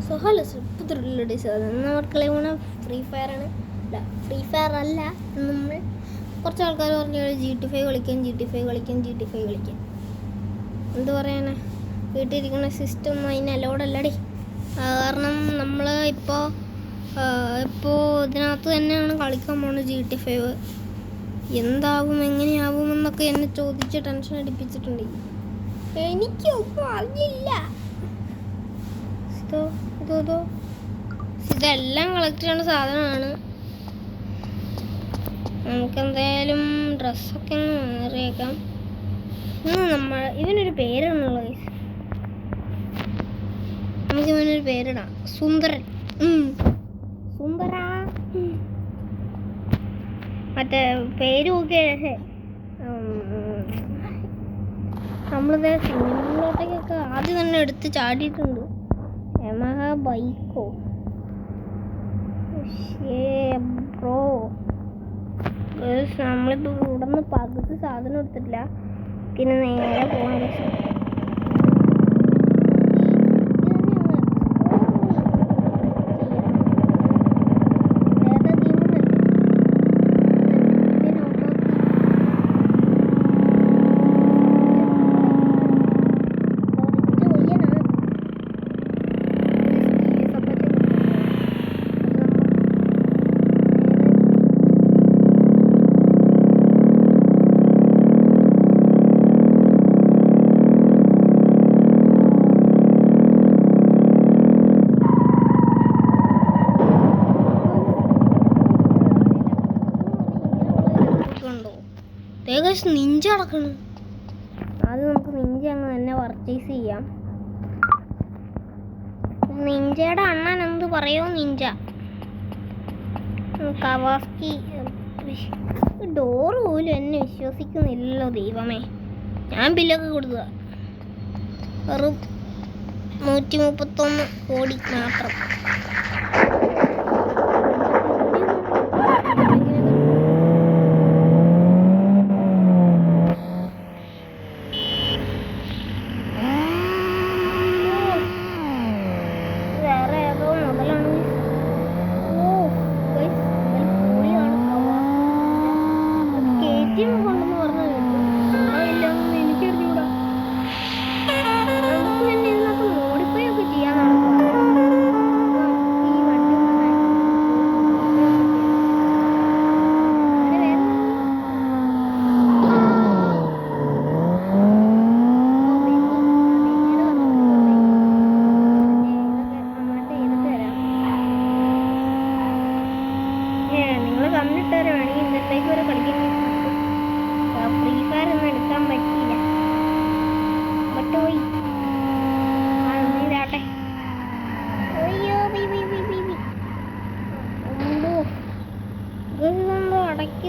സുഹല പുതിയ മക്കളെ free fire ആണ്. ഫ്രീ ഫയർ അല്ല, നമ്മൾ കുറച്ച് ആൾക്കാർ പറഞ്ഞു GTA കളിക്കാൻ. എന്ത് പറയാനാ, വീട്ടിലിരിക്കുന്ന സിസ്റ്റം ഒന്നും അതിന് അലോഡല്ലടി. കാരണം നമ്മൾ ഇപ്പോൾ ഇതിനകത്ത് തന്നെയാണ് കളിക്കാൻ പോകുന്നത്. GTA എന്താവും എങ്ങനെയാവും എന്നൊക്കെ എന്നെ ചോദിച്ച് ടെൻഷൻ അടിപ്പിച്ചിട്ടുണ്ട്. എനിക്കൊന്നും അറിയില്ല. ഇതെല്ലാം കളക്ട് ചെയ്യേണ്ട സാധനമാണ്. നമുക്കെന്തായാലും ഡ്രസ്സൊക്കെ മാറിയേക്കാം. ഇവനൊരു പേരാണുള്ളത്. നമുക്ക് ഇവനൊരു പേരിടാം, സുന്ദരൻ. സുന്ദര മറ്റേ പേരും ഒക്കെ. നമ്മളിത് സിനിമയിലോട്ടേക്കൊക്കെ ആദ്യം തന്നെ എടുത്ത് ചാടിയിട്ടുണ്ട്. Yamaha ബൈക്കോ bro. നമ്മളിപ്പോൾ ഇവിടെ നിന്ന് പകുതി സാധനം എടുത്തിട്ടില്ല, പിന്നെ നേരെ പോകാൻ. നിഞ്ച അടക്കണം. അത് നമുക്ക് നിഞ്ച അങ്ങ് തന്നെ പർച്ചേസ് ചെയ്യാം. നിഞ്ചയുടെ അണ്ണൻ എന്ത് പറയോ, നിഞ്ച കവാസ്കി. ഡോറ് പോലും എന്നെ വിശ്വസിക്കുന്നില്ലല്ലോ ദൈവമേ. ഞാൻ ബില്ലൊക്കെ കൊടുക്കുക, വെറും 131 കോടി മാത്രം.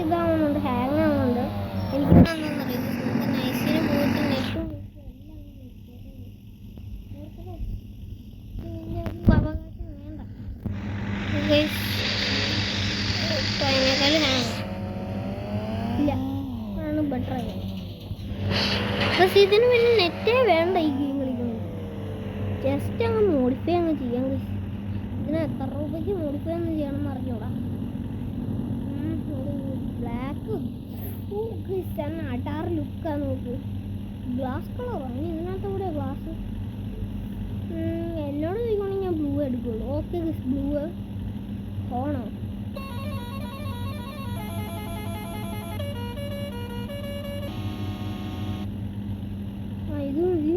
ഇതാവുന്നുണ്ട്, ഹാങ് ആവുന്നുണ്ട്. എനിക്ക് നൈസിന് പോയിട്ട് നെറ്റും അവകാശം വേണ്ട. അതിനേക്കാൾ ഹാങ് ഇല്ല, ആണ് ബെറ്റർ ആയി. പക്ഷെ ഇതിന് പിന്നെ നെറ്റേ വേണ്ട ഈ ഗെയിം കളിക്കുന്നത്. ജസ്റ്റ് അങ്ങ് മോഡിഫൈ അങ്ങ് ചെയ്യാൻ. ഇതിന് എത്ര രൂപയ്ക്ക് മോഡിഫൈ ഒന്നും ചെയ്യണമെന്ന് അറിഞ്ഞൂടാ. ബ്ലാക്ക് അടാറ് ലുക്കാണ്. നോക്ക്, ഗ്ലാസ് കളറാണ്. ഇതിനകത്ത് ഇവിടെ ഗ്ലാസ്. എന്നോട് ചോദിക്കുകയാണെങ്കിൽ ഞാൻ ബ്ലൂ എടുക്കുള്ളൂ. ഓക്കെ, ബ്ലൂ ഓണോ? ഇത് മതി.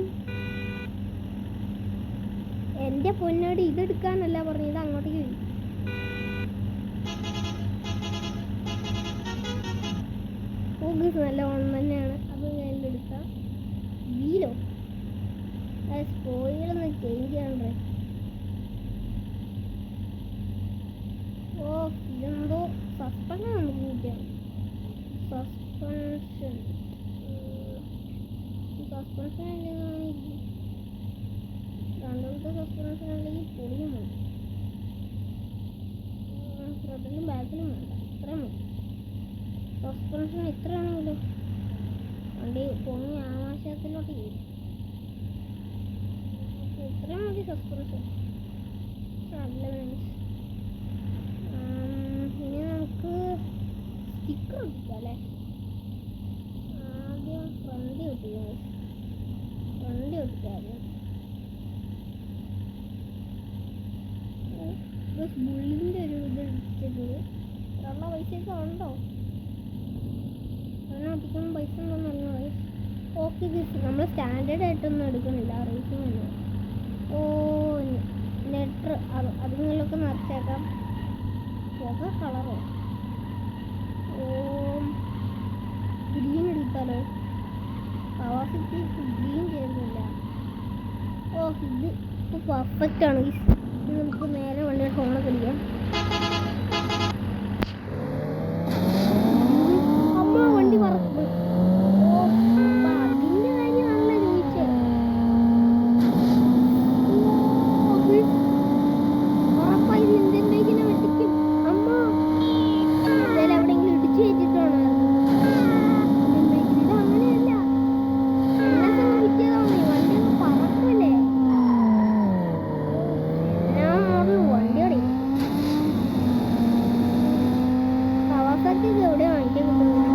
എൻ്റെ പൊന്നോട് ഇതെടുക്കാനല്ല പറഞ്ഞത്, അങ്ങോട്ടേക്ക് വരും. നല്ല ഓണം തന്നെയാണ്. അത് ഞാൻ എടുക്കാം. വീലോ സ്പോയിലൊന്ന് ചേഞ്ച് ചെയ്യണ്ടേ? ഓ, ഇതെന്തോ സസ്പെൻഷൻ നമുക്ക് കൂട്ടിയാൽ. സസ്പെൻഷൻ രണ്ടാമത്തെ സസ്പെൻഷൻ അല്ലെങ്കിൽ പൊളിയും വേണം. ഫ്രണ്ടിലും ബാക്കിലും വേണ്ട, ഇത്രയും മതി. സസ്പെൻഷൻ ഇത്രയാണെങ്കിലോ വണ്ടി പൊങ്ങി ആകാശത്തിലോട്ട് ചെയ്യും. ഇത്രയും മതി സസ്പെൻഷൻ. ബുള്ളിൻ്റെ ഒരു ഇത് എടുത്തിട്ട് നല്ല പൈസയൊക്കെ ഉണ്ടോ? അങ്ങനെ അധികം പൈസ ഉണ്ടോന്ന് പറഞ്ഞാൽ ഓക്കെ നമ്മൾ സ്റ്റാൻഡേർഡ് ആയിട്ടൊന്നും എടുക്കണില്ല റേസിംഗ് തന്നെ. ഓ ലെറ്റർ അതുങ്ങളിലൊക്കെ നിറച്ചേക്കാം. പുക കളറോ? ഓ ഗ്രീൻ എടുത്താലോ? കവാസിറ്റി ഗ്രീൻ ചെയ്യുന്നില്ല. ഓ ഇത് ഇപ്പോൾ പെർഫെക്റ്റ് ആണ്. ഇത് നമുക്ക് നേരെ വണ്ടിയുടെ ഫോണൊക്കെ അടിക്കാം. അമ്മ വണ്ടി പറക്കുന്നു. ഓ അതിൻ്റെ കാര്യമാണല്ലോ ചോദിച്ചത്. ഉറപ്പായി ഇന്ത്യൻ ബൈക്കിനെ വെട്ടിക്കും. അമ്മ എന്തായാലും എവിടെയെങ്കിലും ഇടിച്ചു കയറ്റിട്ടാണ് ഇന്ത്യൻ ബൈക്കിന്. ഇത് അങ്ങനെയല്ല, എന്നെ വിറ്റതാണ്. വണ്ടി പറക്കല്ലേ. ഞാൻ മോഡൽ വണ്ടിയോടെ കവാസാക്കി എവിടെ വാങ്ങിക്കാൻ കിട്ടുന്നത്?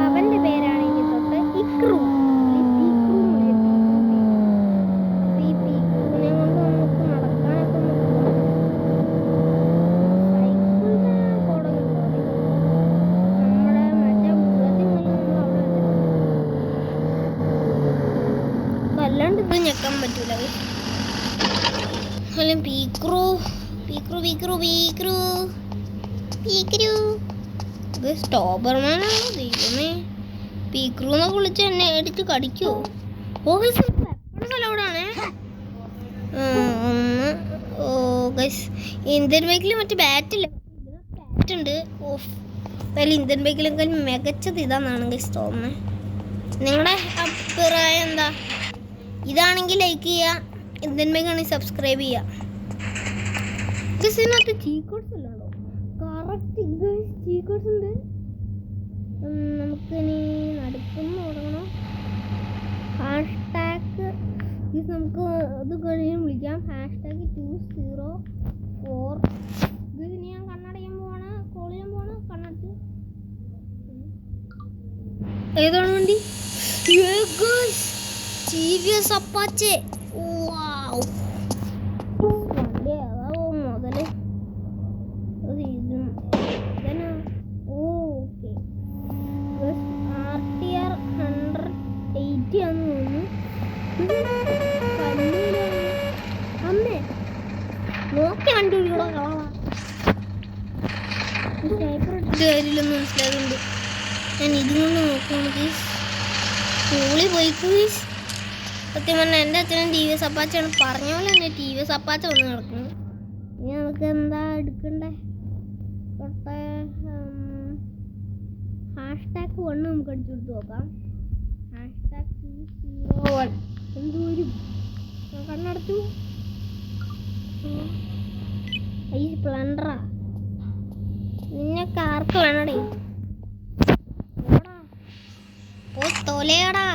അവന്റെ പേരാണെങ്കിൽ തൊട്ട് ഇക്രു പീക്രുവിനെ കൊണ്ട് നമുക്ക് നടക്കാനൊക്കെ ഒന്ന് പോകണം. സൈക്കിളിന്റെ കോടം കിട്ടുമോ? നമ്മുടെ മറ്റേ ബുള്ളറ്റിൽ നമ്മൾ അവിടെ വല്ലാണ്ട് ഇത് ഞെക്കാൻ പറ്റൂല. അല്ല പീക്രു പീക്രു പീക്രു പീക്രു പീക്രു ഇത് സ്റ്റോബർമാനാണോ? ദൈവമേ, പീക്രു എന്നൊക്കെ വിളിച്ച് എന്നെ എടുത്ത് കടിക്കുമോ? ഓ ഗൈസ് എപ്പോഴും അലൗഡാണേ. ഒന്ന് ഓ ഗൈസ് ഇന്ത്യൻ ബൈക്കിൽ മറ്റേ ബാറ്റില്ല, ബാറ്റ് ഉണ്ട്. ഓഫ് എന്തായാലും ഇന്ത്യൻ ബൈക്കിലേക്കാൾ മികച്ചത് ഇതാണെന്നാണ് ഗൈസ് തോന്നുന്നത്. നിങ്ങളുടെ അഭിപ്രായം എന്താ? ഇതാണെങ്കിൽ ലൈക്ക് ചെയ്യുക, ഇന്ത്യൻ ബൈക്കാണെങ്കിൽ സബ്സ്ക്രൈബ് ചെയ്യുക. ഗൈസ് ഇതിനകത്ത് ചീക്കോട്സ് എല്ലാം ഉണ്ടോ? കറക്റ്റ് ഗൈസ് ചീക്കോട്സ് ഉണ്ട്. നമുക്കിനി നടക്കുന്നു തുടങ്ങണം. ഹാഷ്ടാഗ് ഇത് നമുക്ക് ഇത് കഴിഞ്ഞ് വിളിക്കാം. ഹാഷ്ടാഗ് 204. ഇത് ഞാൻ കണ്ണടയാൻ പോവാണ്, കോൾ ചെയ്യാൻ പോവാണ്. കണ്ണടച്ചു. ഏതാണ് വണ്ടി? TVS Apache. വണ്ടി ഏതാവോ മുതല്? ഓക്കെ RTR 180 ആണെന്ന് തോന്നുന്നു. അമ്മേ നോക്കി വണ്ടി കൂടെ കളവാ. കാര്യമില്ലെന്ന് മനസ്സിലാകുന്നുണ്ട്. ഞാൻ ഇതുകൊണ്ട് നോക്കുകയാണ്. സ്കൂളിൽ പോയി സത്യം പറഞ്ഞാൽ എൻ്റെ അച്ഛനും TVS Apache ആണ്. പറഞ്ഞ പോലെ തന്നെ TVS Apache വന്ന് നടക്കുന്നു. ഇനി നമുക്ക് എന്താ എടുക്കണ്ടേ? തൊട്ടേ #1 നമുക്ക് അടിച്ചു കൊടുത്ത് നോക്കാം. #201 എന്ത് വരും? കണ്ണടച്ചു. ഈ സ്പ്ലെൻഡറാ നിന്നൊക്കെ ആർക്ക് വേണടേ? ഓ തൊലയാടാ.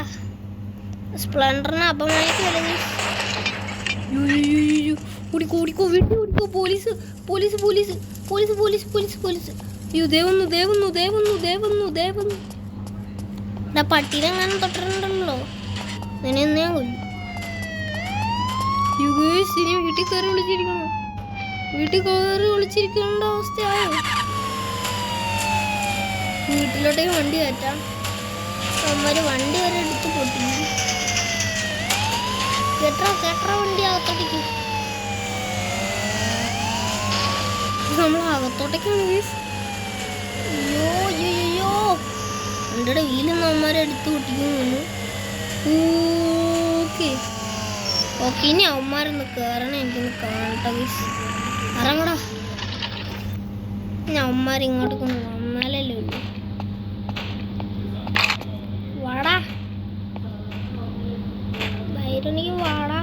സ്പ്ലെൻഡറിന് അപമാനിക്കല്ലേ? ഓടിക്കോ ഓടിക്കോ വീട്ടിൽ ഓടിക്കോ. Police police police police police police police. അയ്യോ ദേവന്നു ദേവന്നു ദേവന്നു ദേവന്നു ദേവന്നു. എടാ പട്ടീനെങ്ങാനും തൊട്ടിട്ടുണ്ടല്ലോ, നിന്നെ ഞാൻ കൊല്ലും. ഇനി വീട്ടിൽ കയറി വിളിച്ചിരിക്കണോ? വീട്ടിൽ കയറി വിളിച്ചിരിക്കേണ്ട അവസ്ഥയായോ? വീട്ടിലോട്ടേക്ക് വണ്ടി കയറ്റാം. അവന്മാര് വണ്ടി വരെ എടുത്ത് പൊട്ടിക്കും. കേട്ടറ വണ്ടി അകത്തോട്ടേക്ക്. നമ്മൾ അകത്തോട്ടേക്കാണ്. അയ്യോ അയ്യോ അയ്യോ വണ്ടിയുടെ വീലൊന്നും അവന്മാരെ എടുത്ത് പൊട്ടിക്കുന്നു. ഓക്കെ ഓക്കെ ഇനി അവന്മാരൊന്ന് കയറണം. എനിക്കൊന്ന് കാണട്ടെ ഗൈസ്. ഇറങ്ങടാ. ഇനി അവന്മാരിങ്ങോട്ട് കൊണ്ട് വന്നാലല്ലേ ഉള്ളൂ. വാടാ ഭൈരണിക്ക് വാടാ.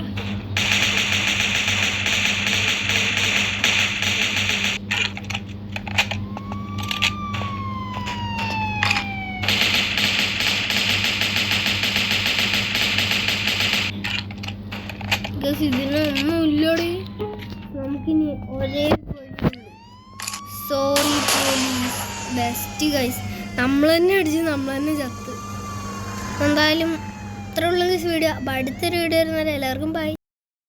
ഇതിനൊന്നും ഇല്ലടി. നമുക്കിനി ഒരേ സോറി പോലീസ്. ബെസ്റ്റ് ഗൈസ്, നമ്മൾ തന്നെ അടിച്ച് നമ്മൾ തന്നെ ചത്ത്. എന്തായാലും ഇത്ര ഉള്ള വീഡിയോ. അടുത്തൊരു വീഡിയോ വരുന്നവരെ എല്ലാവർക്കും ബൈ.